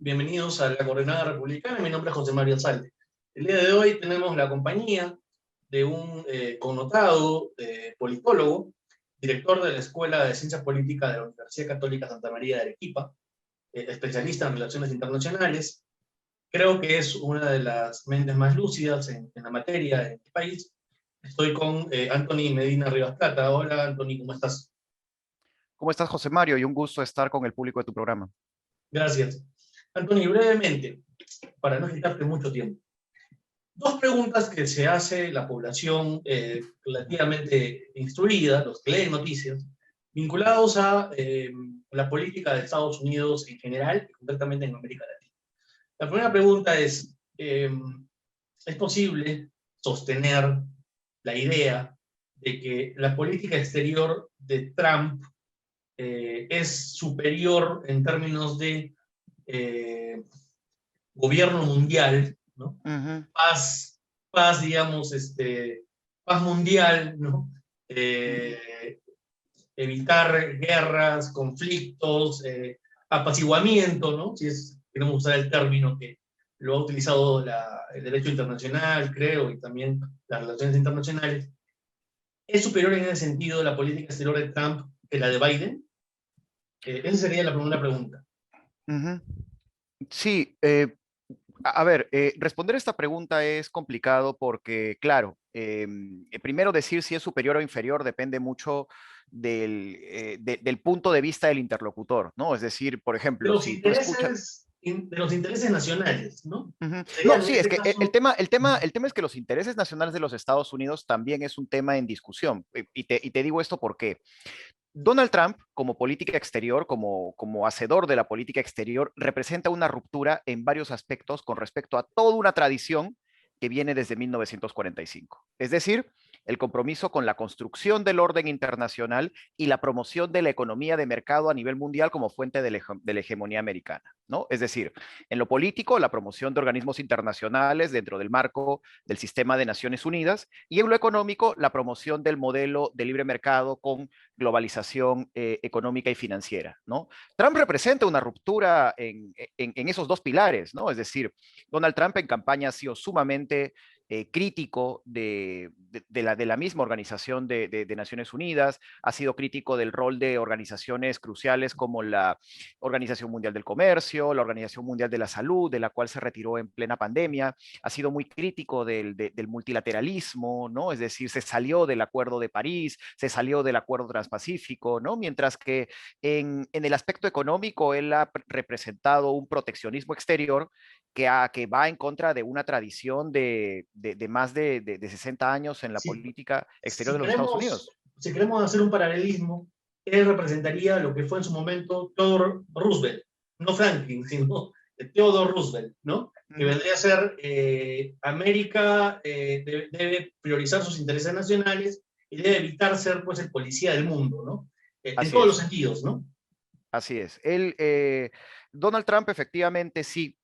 Bienvenidos a la Coordenada Republicana. Mi nombre es José Mario Salde. El día de hoy tenemos la compañía de un connotado politólogo, director de la Escuela de Ciencias Políticas de la Universidad Católica Santa María de Arequipa, especialista en relaciones internacionales. Creo que es una de las mentes más lúcidas en la materia en el país. Estoy con Anthony Medina Rivas Plata. Hola, Anthony, ¿cómo estás? ¿Cómo estás, José Mario? Y un gusto estar con el público de tu programa. Gracias. Anthony, brevemente, para no quitarte mucho tiempo. Dos preguntas que se hace la población relativamente instruida, los que leen noticias, vinculados a la política de Estados Unidos en general y concretamente en América Latina. La primera pregunta ¿es posible sostener la idea de que la política exterior de Trump es superior en términos de gobierno mundial, ¿no? Ujú. Paz, paz, digamos, paz mundial, ¿no? Ujú. Evitar guerras, conflictos, apaciguamiento, ¿no? Si es, queremos usar el término que lo ha utilizado el derecho internacional, creo, y también las relaciones internacionales. ¿Es superior en ese sentido la política exterior de Trump que la de Biden? Esa sería la primera pregunta. Ujú. Sí, responder esta pregunta es complicado porque, claro, primero decir si es superior o inferior depende mucho del punto de vista del interlocutor, ¿no? Es decir, por ejemplo, si tú escuchas... De los intereses nacionales, ¿no? Ujú. No, Serían en sí, es este que caso, el tema es que los intereses nacionales de los Estados Unidos también es un tema en discusión. Y te digo esto porque Donald Trump, como política exterior, como hacedor de la política exterior, representa una ruptura en varios aspectos con respecto a toda una tradición que viene desde 1945. Es decir, el compromiso con la construcción del orden internacional y la promoción de la economía de mercado a nivel mundial como fuente de la hegemonía americana, ¿no? Es decir, en lo político, la promoción de organismos internacionales dentro del marco del sistema de Naciones Unidas, y en lo económico, la promoción del modelo de libre mercado con globalización económica y financiera, ¿no? Trump representa una ruptura en esos dos pilares, ¿no? Es decir, Donald Trump en campaña ha sido sumamente crítico de la misma Organización de Naciones Unidas, ha sido crítico del rol de organizaciones cruciales como la Organización Mundial del Comercio, la Organización Mundial de la Salud, de la cual se retiró en plena pandemia, ha sido muy crítico del multilateralismo, ¿no? Es decir, se salió del Acuerdo de París, se salió del Acuerdo Transpacífico, ¿no? Mientras que en el aspecto económico él ha representado un proteccionismo exterior que va en contra de una tradición de más de 60 años en la si, política exterior si de los Estados queremos, Unidos. si queremos hacer un paralelismo, él representaría lo que fue en su momento Theodore Roosevelt, no Franklin, sino Theodore Roosevelt, ¿no? Que vendría a ser América debe priorizar sus intereses nacionales y debe evitar ser pues el policía del mundo, ¿no? En Así todos los es. sentidos, ¿no? Así es. Donald Trump efectivamente sí,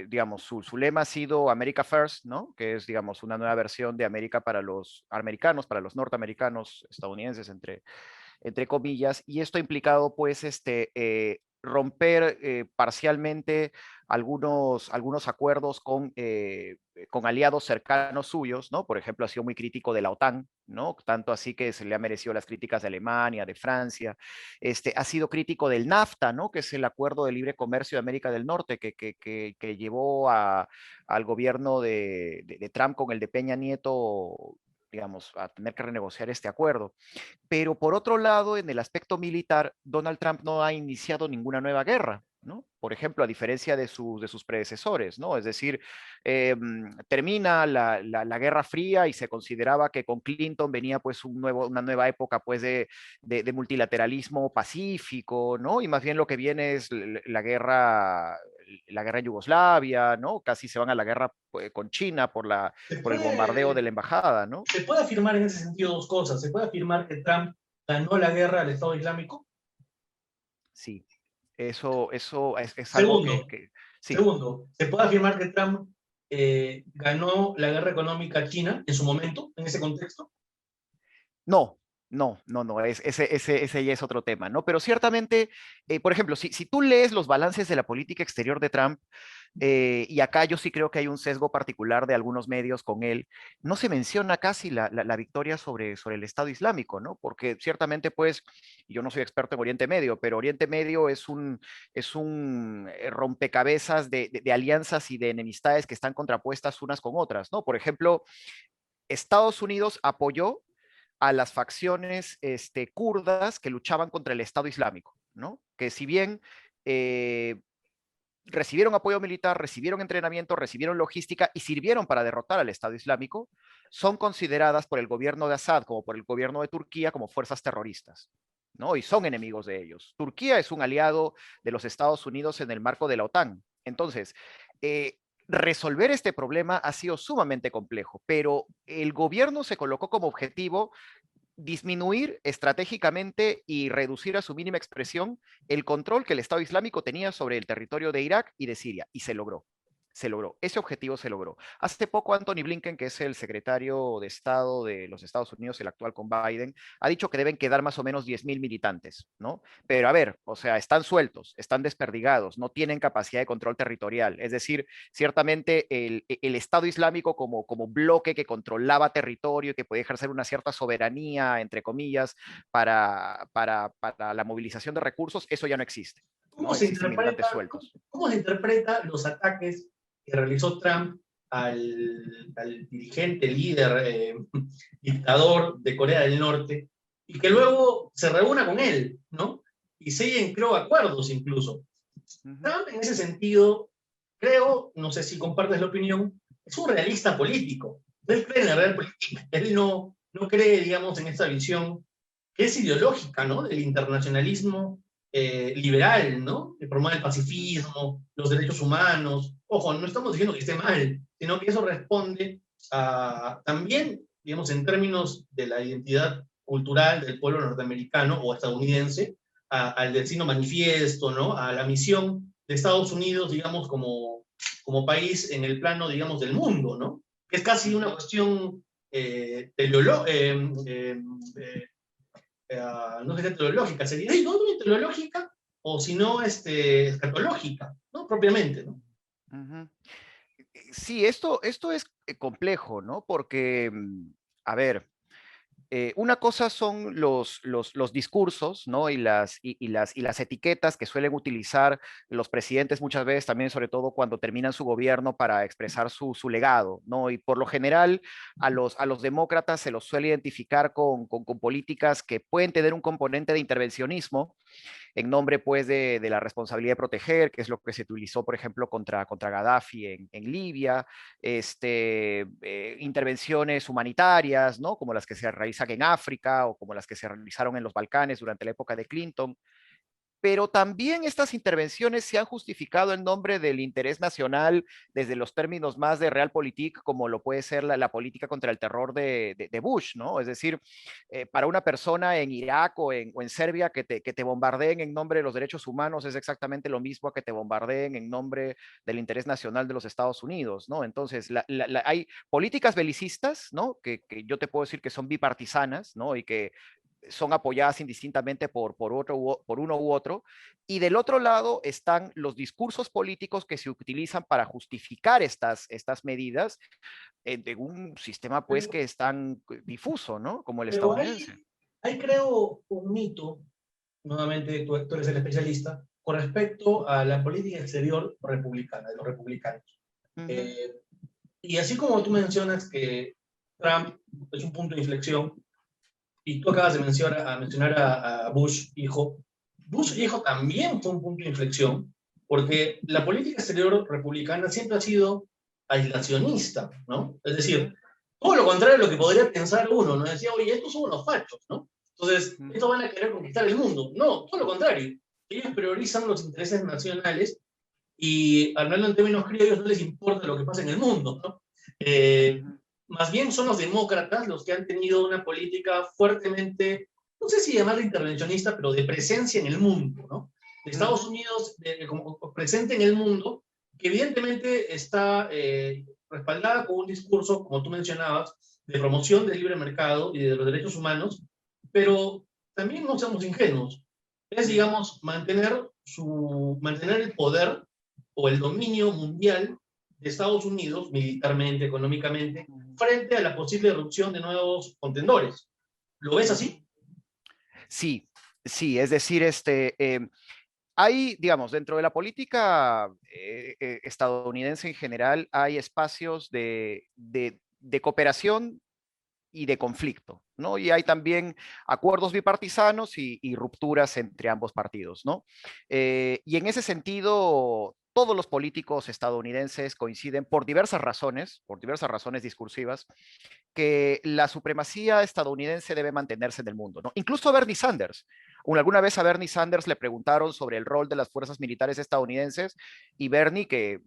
digamos, su lema ha sido America First, ¿no? Que es, digamos, una nueva versión de América para los americanos, para los norteamericanos, estadounidenses, entre comillas, y esto ha implicado, pues, romper parcialmente algunos acuerdos con aliados cercanos suyos, ¿no? Por ejemplo, ha sido muy crítico de la OTAN, ¿no? Tanto así que se le ha merecido las críticas de Alemania, de Francia. Ha sido crítico del NAFTA, ¿no? Que es el Acuerdo de Libre Comercio de América del Norte, que llevó al gobierno de Trump con el de Peña Nieto, digamos, a tener que renegociar este acuerdo. Pero por otro lado, en el aspecto militar, Donald Trump no ha iniciado ninguna nueva guerra, ¿no? Por ejemplo, a diferencia de sus predecesores, ¿no? Es decir, termina la Guerra Fría y se consideraba que con Clinton venía pues una nueva época pues de multilateralismo pacífico, ¿no? Y más bien lo que viene es la guerra en Yugoslavia, ¿no? Casi se van a la guerra pues, con China Se por el bombardeo de puede, la embajada, ¿no? se puede afirmar en ese sentido dos cosas. Se puede afirmar que Trump ganó la guerra al Estado Islámico. Sí, eso es algo Segundo, sí, se puede afirmar que Trump ganó la guerra económica a China en su momento, en ese contexto. no. No, no, no, ese ya es otro tema, ¿no? Pero ciertamente, por ejemplo, si tú lees los balances de la política exterior de Trump, y acá yo sí creo que hay un sesgo particular de algunos medios con él, no se menciona casi la victoria sobre el Estado Islámico, ¿no? Porque ciertamente, pues, yo no soy experto en Oriente Medio, pero Oriente Medio es un rompecabezas de alianzas y de enemistades que están contrapuestas unas con otras, ¿no? Por ejemplo, Estados Unidos apoyó a las facciones kurdas que luchaban contra el Estado Islámico, ¿no? Que si bien eh, recibieron apoyo militar, recibieron entrenamiento, recibieron logística y sirvieron para derrotar al Estado Islámico, son consideradas por el gobierno de Assad como por el gobierno de Turquía como fuerzas terroristas, ¿no? Y son enemigos de ellos. Turquía es un aliado de los Estados Unidos en el marco de la OTAN. Entonces, resolver este problema ha sido sumamente complejo, pero el gobierno se colocó como objetivo disminuir estratégicamente y reducir a su mínima expresión el control que el Estado Islámico tenía sobre el territorio de Irak y de Siria, y se logró. Se logró, ese objetivo se logró. Hace poco Anthony Blinken, que es el secretario de Estado de los Estados Unidos, el actual con Biden, ha dicho que deben quedar más o menos 10.000 militantes, ¿no? Pero a ver, o sea, están sueltos, están desperdigados, no tienen capacidad de control territorial. Es decir, ciertamente el Estado Islámico como bloque que controlaba territorio y que podía ejercer una cierta soberanía, entre comillas, para la movilización de recursos, eso ya no existe, ¿Cómo ¿no? se Existen militantes interpreta, sueltos. cómo se interpreta los ataques que realizó Trump al dirigente, líder, dictador de Corea del Norte, y que luego se reúna con él, ¿no? Y sellen, creo, acuerdos incluso? Uh -huh. Trump, en ese sentido, creo, no sé si compartes la opinión, es un realista político. Él cree en la real política. Él no cree, digamos, en esta visión que es ideológica, ¿no? Del internacionalismo liberal, ¿no? Que promueve el pacifismo, los derechos humanos. Ojo, no estamos diciendo que esté mal, sino que eso responde a, también, digamos, en términos de la identidad cultural del pueblo norteamericano o estadounidense, al destino manifiesto, ¿no? A la misión de Estados Unidos, digamos, como país en el plano, digamos, del mundo, ¿no? Que es casi una cuestión no sería teleológica, sería no teleológica o si no escatológica, ¿no? Propiamente, ¿no? Uh -huh. Sí, esto es complejo, ¿no? Porque, a ver, una cosa son los discursos, ¿no? Y las etiquetas que suelen utilizar los presidentes muchas veces, también sobre todo cuando terminan su gobierno para expresar su legado, ¿no? Y por lo general a los demócratas se los suele identificar con políticas que pueden tener un componente de intervencionismo, en nombre pues de la responsabilidad de proteger, que es lo que se utilizó, por ejemplo, contra Gaddafi en Libia, intervenciones humanitarias, ¿no? Como las que se realizan en África o como las que se realizaron en los Balcanes durante la época de Clinton, pero también estas intervenciones se han justificado en nombre del interés nacional desde los términos más de realpolitik, como lo puede ser la política contra el terror de Bush, ¿no? Es decir, para una persona en Irak o en Serbia que te bombardeen en nombre de los derechos humanos es exactamente lo mismo que te bombardeen en nombre del interés nacional de los Estados Unidos, ¿no? Entonces, hay políticas belicistas, ¿no? Que yo te puedo decir que son bipartisanas, ¿no? Y que son apoyadas indistintamente por uno u otro. Y del otro lado están los discursos políticos que se utilizan para justificar estas medidas de un sistema pues Pero, que es tan difuso, ¿no? Como el pero estadounidense. hay creo un mito, nuevamente tú eres el especialista, con respecto a la política exterior republicana, de los republicanos. Uh -huh. Eh, y así como tú mencionas que Trump es un punto de inflexión, y tú acabas de mencionar a Bush hijo. Uh Bush -huh. hijo también fue un punto de inflexión, porque la política exterior republicana siempre ha sido aislacionista, ¿no? Es Uh -huh. decir, todo lo contrario de lo que podría pensar uno, ¿no? Decía, oye, estos son unos fachos, ¿no? Entonces, Uh -huh. estos van a querer conquistar el mundo. No, todo lo contrario. Ellos priorizan los intereses nacionales y, hablando en términos criollos, no les importa lo que pasa en el mundo, ¿no? Uh Eh, -huh. Más bien son los demócratas los que han tenido una política fuertemente, no sé si llamarla intervencionista, pero de presencia en el mundo, ¿no? De Uh Estados -huh. Unidos como presente en el mundo, que evidentemente está respaldada con un discurso, como tú mencionabas, de promoción del libre mercado y de los derechos humanos, pero también no seamos ingenuos. Es, digamos, mantener el poder o el dominio mundial de Estados Unidos, militarmente, económicamente, frente a la posible erupción de nuevos contendores. ¿Lo ves así? Sí, sí, es decir, hay, digamos, dentro de la política estadounidense en general, hay espacios de cooperación y de conflicto, ¿no? Y hay también acuerdos bipartisanos y rupturas entre ambos partidos, ¿no? Y en ese sentido, todos los políticos estadounidenses coinciden por diversas razones discursivas, que la supremacía estadounidense debe mantenerse en el mundo, ¿no? Incluso Bernie Sanders. Alguna vez a Bernie Sanders le preguntaron sobre el rol de las fuerzas militares estadounidenses y Bernie, que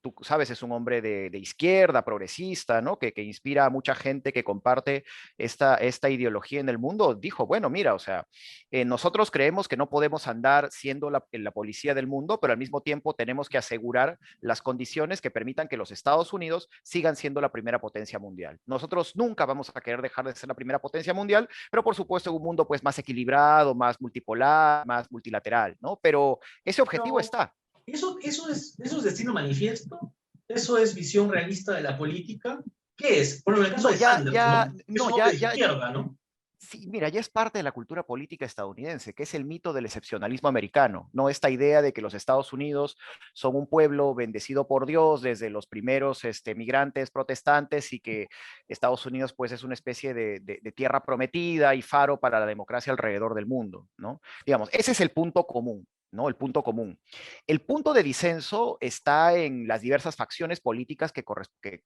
tú sabes, es un hombre de izquierda, progresista, ¿no? Que inspira a mucha gente que comparte esta ideología en el mundo, dijo, bueno, mira, o sea, nosotros creemos que no podemos andar siendo la policía del mundo, pero al mismo tiempo tenemos que asegurar las condiciones que permitan que los Estados Unidos sigan siendo la primera potencia mundial. Nosotros nunca vamos a querer dejar de ser la primera potencia mundial, pero por supuesto en un mundo pues más equilibrado, más multipolar, más multilateral, ¿no? Pero ese objetivo No, está. eso es destino manifiesto, eso es visión realista de la política. ¿Qué es? Bueno, en el caso No, de Sanders, ¿no? Es no, un hombre de izquierda, ¿no? sí, mira, ya es parte de la cultura política estadounidense, que es el mito del excepcionalismo americano, ¿no? Esta idea de que los Estados Unidos son un pueblo bendecido por Dios desde los primeros migrantes protestantes y que Estados Unidos pues es una especie de tierra prometida y faro para la democracia alrededor del mundo, ¿no? Digamos, ese es el punto común. ¿No? El punto común. El punto de disenso está en las diversas facciones políticas que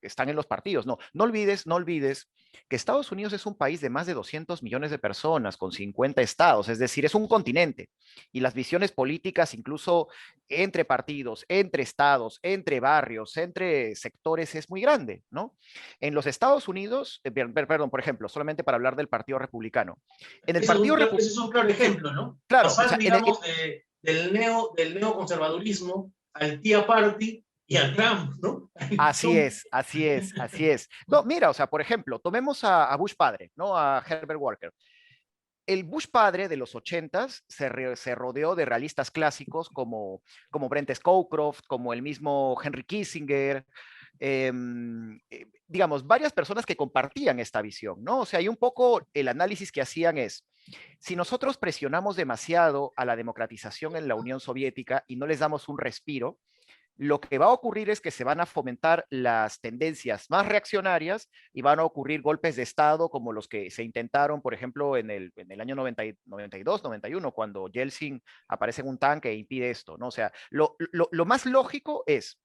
están en los partidos. No, no olvides que Estados Unidos es un país de más de 200 millones de personas, con 50 estados, es decir, es un continente. Y las visiones políticas, incluso entre partidos, entre estados, entre barrios, entre sectores, es muy grande, ¿no? En los Estados Unidos, perdón, por ejemplo, solamente para hablar del Partido Republicano. En el Partido Ese Republicano, es un claro sí, ejemplo, ¿no? claro, o Pasar, sea, digamos, del neoconservadurismo al Tea Party y al Trump, ¿no? así Son, es, así es, así es. No, mira, o sea, por ejemplo, tomemos a Bush padre, ¿no? A Herbert Walker. El Bush padre de los 80s se rodeó de realistas clásicos como Brent Scowcroft, como el mismo Henry Kissinger, digamos, varias personas que compartían esta visión, ¿no? O sea, y un poco el análisis que hacían es, si nosotros presionamos demasiado a la democratización en la Unión Soviética y no les damos un respiro, lo que va a ocurrir es que se van a fomentar las tendencias más reaccionarias y van a ocurrir golpes de Estado como los que se intentaron, por ejemplo, en el año 92, 91, cuando Yeltsin aparece en un tanque e impide esto, ¿no? O sea, lo más lógico es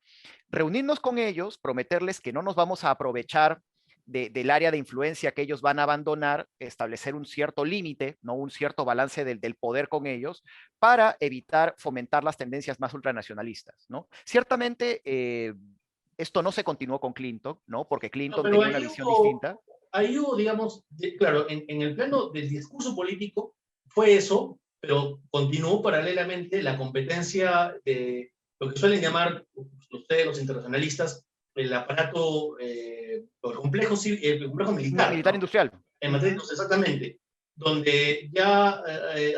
reunirnos con ellos, prometerles que no nos vamos a aprovechar del área de influencia que ellos van a abandonar, establecer un cierto límite, ¿no? Un cierto balance del poder con ellos, para evitar fomentar las tendencias más ultranacionalistas, ¿no? Ciertamente, esto no se continuó con Clinton, ¿no? Porque no, Clinton pero tenía una visión distinta. ahí hubo digamos, claro, en el plano del discurso político fue eso, pero continuó paralelamente la competencia de lo que suelen llamar ustedes, los internacionalistas, el aparato, el complejo militar, Militar ¿no? industrial. En Uh materia, -huh. entonces, exactamente, donde ya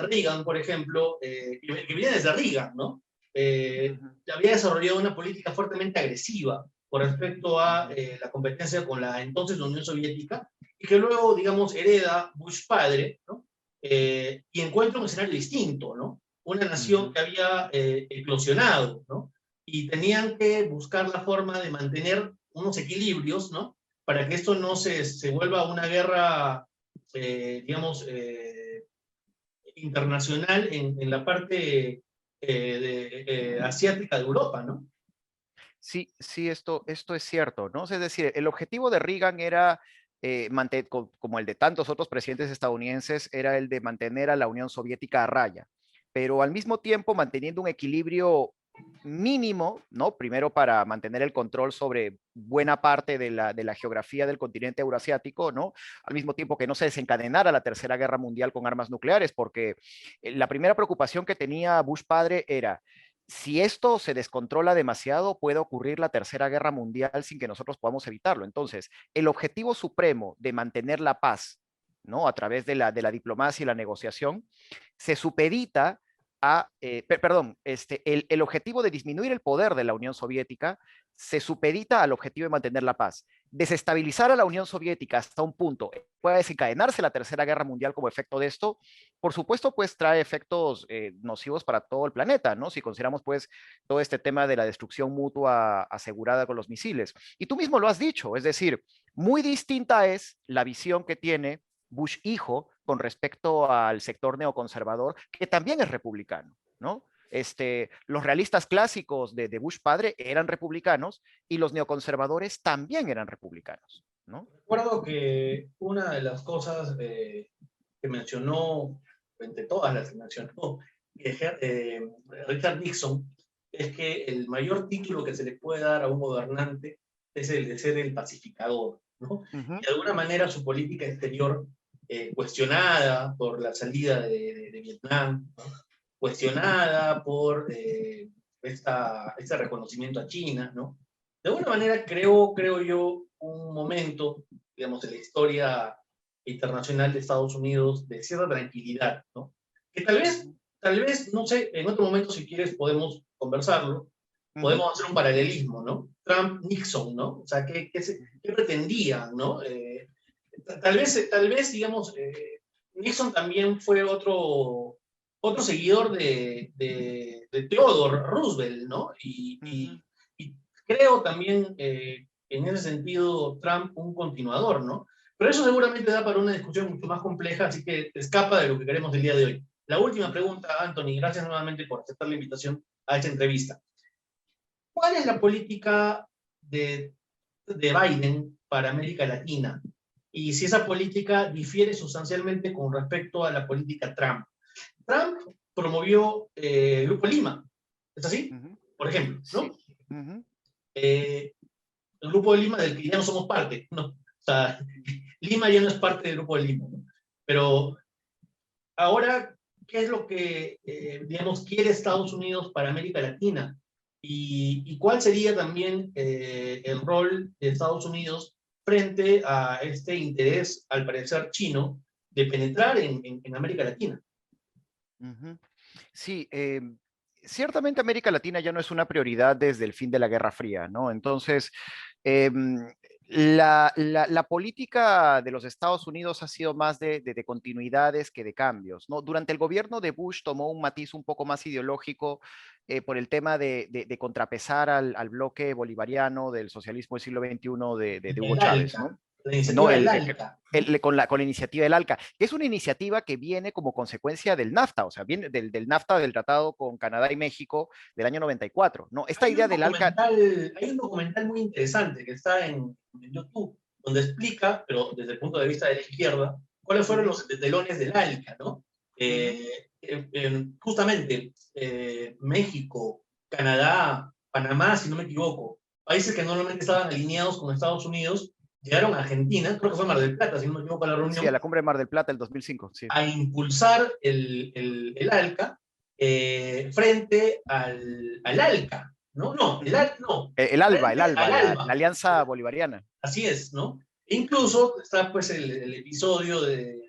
Reagan, por ejemplo, que viene desde Reagan, ¿no? Uh Eh, -huh. había desarrollado una política fuertemente agresiva con respecto Uh a -huh. la competencia con la entonces Unión Soviética, y que luego, digamos, hereda Bush padre, ¿no? Y encuentra un escenario distinto, ¿no? Una Uh nación -huh. que había eclosionado, ¿no? Y tenían que buscar la forma de mantener unos equilibrios, ¿no? Para que esto no se vuelva una guerra, digamos, internacional en la parte asiática de Europa, ¿no? Sí, sí, esto es cierto, ¿no? Es decir, el objetivo de Reagan era, como el de tantos otros presidentes estadounidenses, era el de mantener a la Unión Soviética a raya, pero al mismo tiempo manteniendo un equilibrio mínimo, ¿no? Primero para mantener el control sobre buena parte de la geografía del continente euroasiático, ¿no? Al mismo tiempo que no se desencadenara la Tercera Guerra Mundial con armas nucleares, porque la primera preocupación que tenía Bush padre era si esto se descontrola demasiado, puede ocurrir la Tercera Guerra Mundial sin que nosotros podamos evitarlo. Entonces, el objetivo supremo de mantener la paz ¿no? A través de la diplomacia y la negociación, se supedita a, perdón, el objetivo de disminuir el poder de la Unión Soviética se supedita al objetivo de mantener la paz. Desestabilizar a la Unión Soviética hasta un punto, puede desencadenarse la Tercera Guerra Mundial como efecto de esto, por supuesto, pues trae efectos nocivos para todo el planeta, ¿no? Si consideramos, pues, todo este tema de la destrucción mutua asegurada con los misiles. Y tú mismo lo has dicho, es decir, muy distinta es la visión que tiene Bush hijo con respecto al sector neoconservador, que también es republicano, ¿no? Los realistas clásicos de Bush padre eran republicanos y los neoconservadores también eran republicanos, ¿no? Recuerdo que una de las cosas que mencionó, entre todas las que mencionó, Richard Nixon, es que el mayor título que se le puede dar a un gobernante es el de ser el pacificador, ¿no? Uh-huh. Y de alguna manera su política exterior, cuestionada por la salida de Vietnam, ¿no? Cuestionada por este reconocimiento a China, ¿no? De alguna manera creo yo un momento, digamos, en la historia internacional de Estados Unidos de cierta tranquilidad, ¿no? Que tal vez, no sé, en otro momento si quieres podemos conversarlo, Uh-huh. podemos hacer un paralelismo, ¿no? Trump-Nixon, ¿no? O sea, ¿qué pretendían, ¿no? Tal vez digamos, Nixon también fue otro seguidor de Theodore Roosevelt, ¿no? Uh-huh. Y creo también, en ese sentido, Trump un continuador, ¿no? Pero eso seguramente da para una discusión mucho más compleja, así que escapa de lo que queremos el día de hoy. La última pregunta, Anthony, gracias nuevamente por aceptar la invitación a esta entrevista. ¿Cuál es la política de Biden para América Latina? Y si esa política difiere sustancialmente con respecto a la política Trump. Trump promovió el Grupo Lima, ¿es así? Uh-huh. Por ejemplo, Sí. ¿no? Uh-huh. El Grupo de Lima del que ya no somos parte, ¿no? O sea, Lima ya no es parte del Grupo de Lima, ¿no? Pero ahora, ¿qué es lo que, digamos, quiere Estados Unidos para América Latina? Y cuál sería también el rol de Estados Unidos frente a este interés, al parecer chino, de penetrar en América Latina? Uh-huh. Sí, ciertamente América Latina ya no es una prioridad desde el fin de la Guerra Fría, ¿no? Entonces, em, la política de los Estados Unidos ha sido más de continuidades que de cambios, ¿no? Durante el gobierno de Bush tomó un matiz un poco más ideológico por el tema de contrapesar al bloque bolivariano del socialismo del siglo XXI de Hugo El Chávez, ¿no? ALCA, la No, iniciativa del ALCA. con la iniciativa del ALCA, que es una iniciativa que viene como consecuencia del NAFTA, o sea, viene del NAFTA, del tratado con Canadá y México del año 94, ¿no? Esta idea del ALCA. Hay un documental muy interesante que está en YouTube, donde explica, pero desde el punto de vista de la izquierda, cuáles fueron Uh-huh. los telones del ALCA, ¿no? Uh-huh. Justamente México, Canadá, Panamá, si no me equivoco, países que normalmente estaban alineados con Estados Unidos, llegaron a Argentina, creo que fue Mar del Plata, si no me equivoco, a la Sí, a reunión, la Cumbre de Mar del Plata el 2005, sí. a impulsar el ALCA frente al ALCA, ¿no? No, Uh-huh. no, El ALBA, frente al la ALBA. Alianza Bolivariana. Así es, ¿no? E incluso está pues el episodio del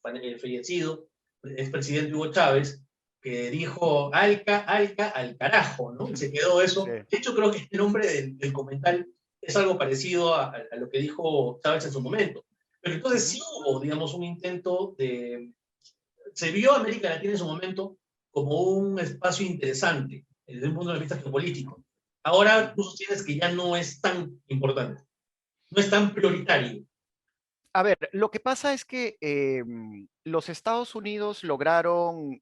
fallecido expresidente Hugo Chávez, que dijo ALCA, ALCA, al carajo, ¿no? Y se quedó Sí. eso. De hecho, creo que el nombre del comentario es algo parecido a lo que dijo Chávez en su momento. Pero entonces sí Uh-huh. hubo, digamos, un intento de... Se vio a América Latina en su momento como un espacio interesante desde un punto de vista geopolítico. Ahora tú Uh-huh. sostienes que ya no es tan importante, no es tan prioritario. A ver, lo que pasa es que los Estados Unidos lograron,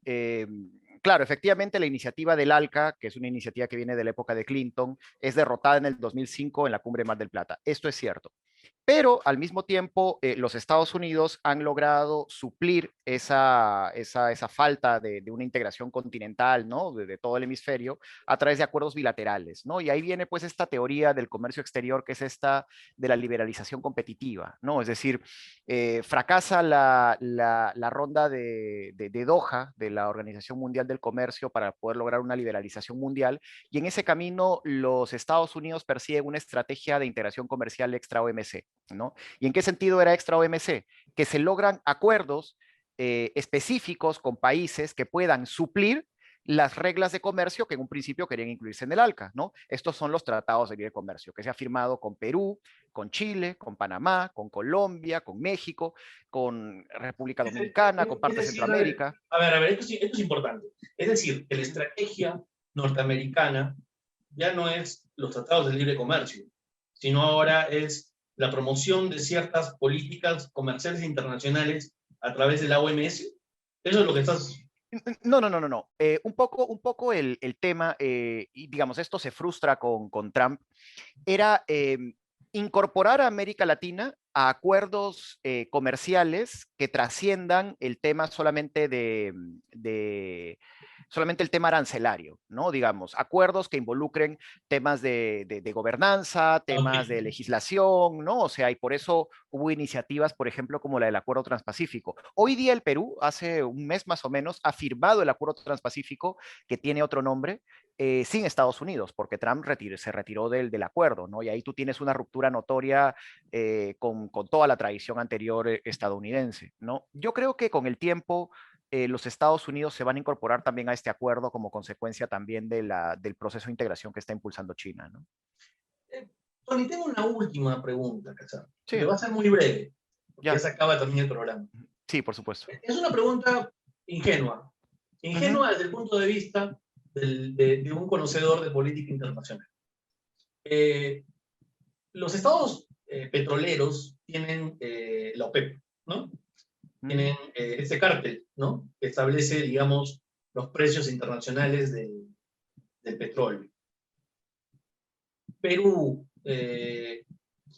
claro, efectivamente la iniciativa del ALCA, que es una iniciativa que viene de la época de Clinton, es derrotada en el 2005 en la Cumbre de Mar del Plata. Esto es cierto. Pero al mismo tiempo, los Estados Unidos han logrado suplir esa falta de una integración continental, ¿no? De todo el hemisferio a través de acuerdos bilaterales, ¿no? Y ahí viene pues esta teoría del comercio exterior, que es esta de la liberalización competitiva, ¿no? Es decir, fracasa la ronda de Doha, de la Organización Mundial del Comercio, para poder lograr una liberalización mundial, y en ese camino los Estados Unidos persiguen una estrategia de integración comercial extra OMC, OMC, ¿no? ¿Y en qué sentido era extra OMC? Que se logran acuerdos específicos con países que puedan suplir las reglas de comercio que en un principio querían incluirse en el ALCA, ¿no? Estos son los tratados de libre comercio que se ha firmado con Perú, con Chile, con Panamá, con Colombia, con México, con República Dominicana, con Es parte de decir, Centroamérica. a ver, esto es importante. Es decir, que la estrategia norteamericana ya no es los tratados de libre comercio, sino ahora es la promoción de ciertas políticas comerciales internacionales a través de la OMS. Eso es lo que estás... No. Un poco el tema, y digamos, esto se frustra con Trump, era incorporar a América Latina a acuerdos comerciales que trasciendan el tema solamente solamente el tema arancelario, ¿no? Digamos, acuerdos que involucren temas de gobernanza, temas de legislación, ¿no? O sea, y por eso hubo iniciativas, por ejemplo, como la del Acuerdo Transpacífico. Hoy día el Perú, hace un mes más o menos, ha firmado el Acuerdo Transpacífico, que tiene otro nombre, sin Estados Unidos, porque Trump se retiró del acuerdo, ¿no? Y ahí tú tienes una ruptura notoria con toda la tradición anterior estadounidense, ¿no? Yo creo que con el tiempo los Estados Unidos se van a incorporar también a este acuerdo como consecuencia también del proceso de integración que está impulsando China, ¿no? Tony, tengo una última pregunta, Cachar, Sí, que va a ser muy breve, porque ya ya. se acaba también el programa. Sí, por supuesto. Es una pregunta ingenua, ingenua desde el punto de vista de un conocedor de política internacional. Los estados petroleros tienen la OPEP, ¿no? Tienen este cártel, ¿no? Que establece, digamos, los precios internacionales del petróleo. Perú,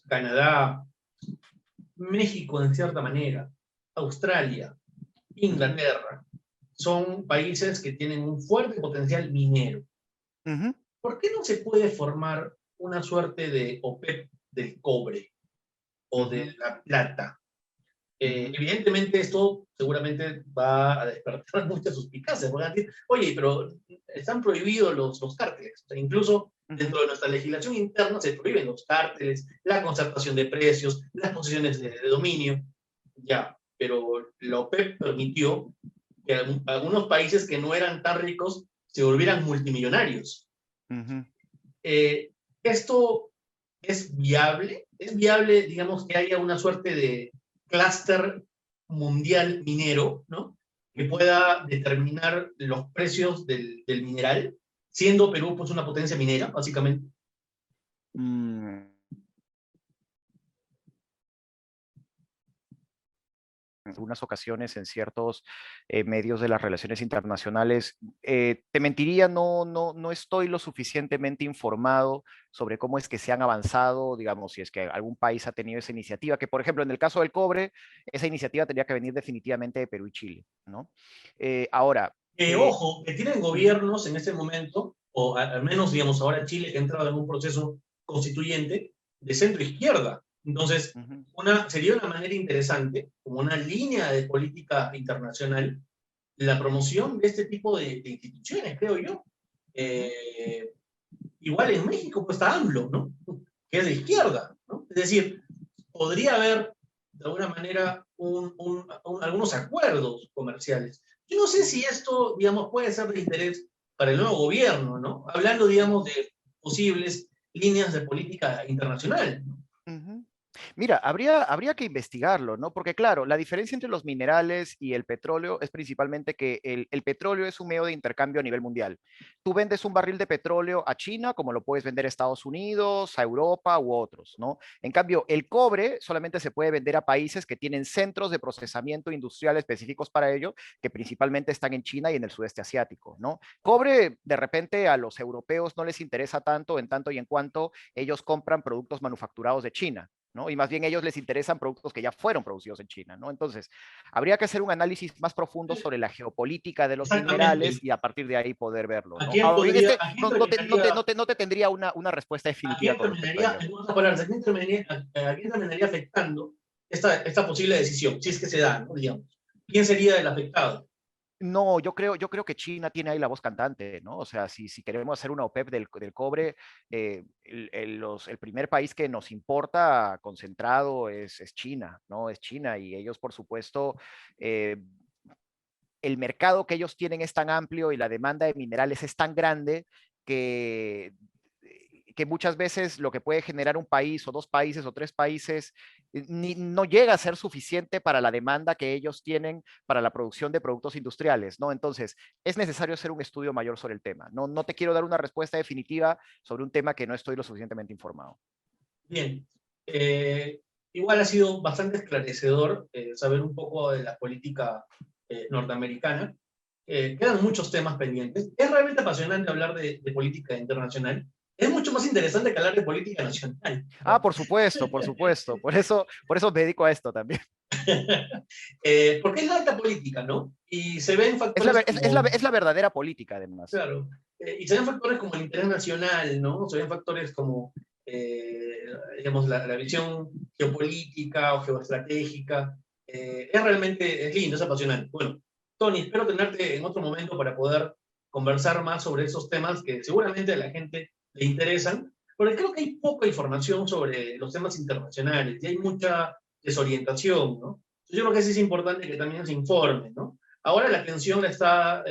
Canadá, México en cierta manera, Australia, Inglaterra, son países que tienen un fuerte potencial minero. ¿Por qué no se puede formar una suerte de OPEP del cobre o de la plata? Evidentemente esto seguramente va a despertar muchas suspicacias. Van a decir, oye, pero están prohibidos los cárteles. O sea, incluso dentro de nuestra legislación interna se prohíben los cárteles, la concertación de precios, las posiciones de dominio. Ya, pero la OPEP permitió que algunos países que no eran tan ricos se volvieran multimillonarios. ¿Esto es viable? ¿Es viable, digamos, que haya una suerte de clúster mundial minero, ¿no? Que pueda determinar los precios del mineral, siendo Perú pues una potencia minera, básicamente? En algunas ocasiones en ciertos medios de las relaciones internacionales. Te mentiría, no estoy lo suficientemente informado sobre cómo es que se han avanzado, digamos, si es que algún país ha tenido esa iniciativa, que por ejemplo en el caso del cobre, esa iniciativa tendría que venir definitivamente de Perú y Chile, ¿no? Ahora... Ojo, que tienen gobiernos en este momento, o al menos, digamos, ahora Chile que ha entrado en un proceso constituyente de centro-izquierda. Entonces, sería una manera interesante, como una línea de política internacional, la promoción de este tipo de instituciones, creo yo. Igual en México pues está AMLO, ¿no? Que es de izquierda, ¿no? Es decir, podría haber de alguna manera algunos acuerdos comerciales. Yo no sé si esto, digamos, puede ser de interés para el nuevo gobierno, ¿no? Hablando, digamos, de posibles líneas de política internacional, ¿no? Mira, habría que investigarlo, ¿no? Porque claro, la diferencia entre los minerales y el petróleo es principalmente que el petróleo es un medio de intercambio a nivel mundial. Tú vendes un barril de petróleo a China, como lo puedes vender a Estados Unidos, a Europa u otros, ¿no? En cambio, el cobre solamente se puede vender a países que tienen centros de procesamiento industrial específicos para ello, que principalmente están en China y en el sudeste asiático, ¿no? Cobre, de repente, a los europeos no les interesa tanto en tanto y en cuanto ellos compran productos manufacturados de China, ¿no? Y más bien ellos les interesan productos que ya fueron producidos en China, ¿no? Entonces, habría que hacer un análisis más profundo sobre la geopolítica de los minerales y a partir de ahí poder verlo, ¿no? Ahora bien, no te tendría una respuesta definitiva con respecto a ello. En otras palabras, ¿a quién terminaría afectando esta posible decisión, si es que se da, ¿no? Digamos? ¿Quién sería el afectado? No, yo creo que China tiene ahí la voz cantante, ¿no? O sea, si queremos hacer una OPEP del cobre, el primer país que nos importa concentrado es China, ¿no? Es China y ellos, por supuesto, eh, el mercado que ellos tienen es tan amplio y la demanda de minerales es tan grande que, que muchas veces lo que puede generar un país o dos países o tres países no llega a ser suficiente para la demanda que ellos tienen para la producción de productos industriales, ¿no? Entonces, es necesario hacer un estudio mayor sobre el tema. No te quiero dar una respuesta definitiva sobre un tema que no estoy lo suficientemente informado. Bien, igual ha sido bastante esclarecedor saber un poco de la política norteamericana. Quedan muchos temas pendientes. Es realmente apasionante hablar de política internacional. Es mucho más interesante que hablar de política nacional, Ah, ¿no? por supuesto, por supuesto. Por eso me dedico a esto también. Porque es la alta política, ¿no? Y se ven Es la, factores ver- como, es la verdadera política, además. claro, y se ven factores como el interés nacional, ¿no? Se ven factores como, eh, digamos, la visión geopolítica o geoestratégica. Es realmente, es lindo, es apasionante. Bueno, Tony, espero tenerte en otro momento para poder conversar más sobre esos temas que seguramente a la gente le interesan, porque creo que hay poca información sobre los temas internacionales y hay mucha desorientación, ¿no? Yo creo que sí es importante que también se informe, ¿no? Ahora la atención la está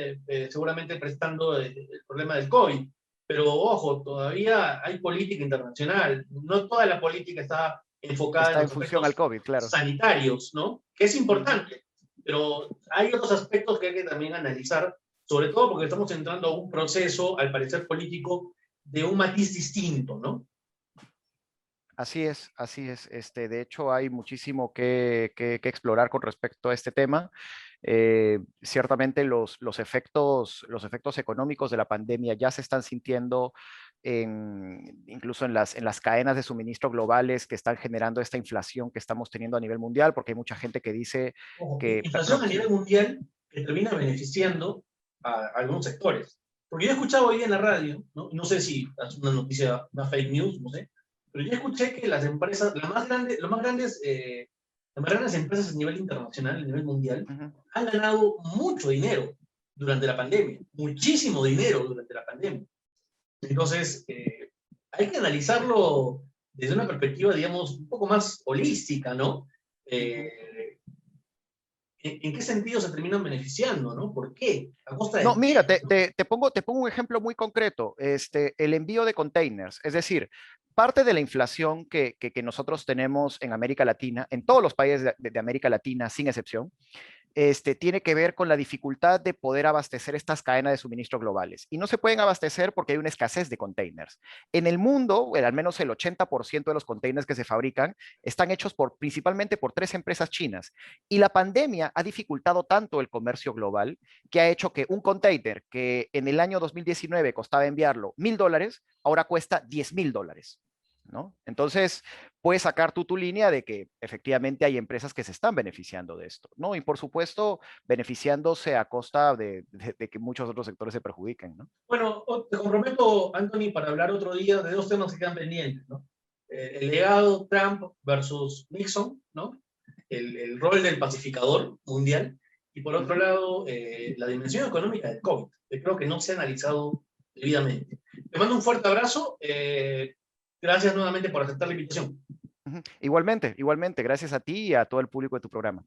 seguramente prestando el problema del COVID, pero ojo, todavía hay política internacional. No toda la política está enfocada en Está en los función al aspectos COVID, claro. sanitarios, ¿no? Que es Ujú. importante, pero hay otros aspectos que hay que también analizar, sobre todo porque estamos entrando a un proceso, al parecer político, de un matiz distinto, ¿no? Así es, así es. De hecho, hay muchísimo que explorar con respecto a este tema. Ciertamente los efectos económicos de la pandemia ya se están sintiendo incluso en las cadenas de suministro globales que están generando esta inflación que estamos teniendo a nivel mundial, porque hay mucha gente que dice Ojo, que inflación a nivel mundial que termina beneficiando a algunos sectores. Porque yo he escuchado hoy en la radio, ¿no? No sé si es una noticia, una fake news, no sé, pero yo escuché que las empresas, las más grandes empresas a nivel internacional, a nivel mundial, ujú. han ganado mucho dinero durante la pandemia, muchísimo dinero durante la pandemia. Entonces, hay que analizarlo desde una perspectiva, digamos, un poco más holística, ¿no? Ujú. Eh, ¿En qué sentido se terminan beneficiando, ¿no? ¿Por qué? ¿A costa No, de mira, quién, te, no? te, te pongo, te pongo un ejemplo muy concreto, el envío de containers. Es decir, parte de la inflación que nosotros tenemos en América Latina, en todos los países de América Latina, sin excepción, tiene que ver con la dificultad de poder abastecer estas cadenas de suministro globales. Y no se pueden abastecer porque hay una escasez de containers. En el mundo, al menos el 80% de los containers que se fabrican están hechos principalmente por tres empresas chinas. Y la pandemia ha dificultado tanto el comercio global que ha hecho que un container que en el año 2019 costaba enviarlo $1,000, ahora cuesta $10,000. ¿No? Entonces, puedes sacar tú tu línea de que efectivamente hay empresas que se están beneficiando de esto, ¿no? Y por supuesto, beneficiándose a costa de que muchos otros sectores se perjudiquen, ¿no? Bueno, te comprometo, Anthony, para hablar otro día de dos temas que quedan pendientes, ¿no? El legado Trump versus Nixon, ¿no? El rol del pacificador mundial, y por otro Ujú. lado, la dimensión económica del COVID, que creo que no se ha analizado debidamente. Te mando un fuerte abrazo. Gracias nuevamente por aceptar la invitación. Ujú. Igualmente, igualmente, gracias a ti y a todo el público de tu programa.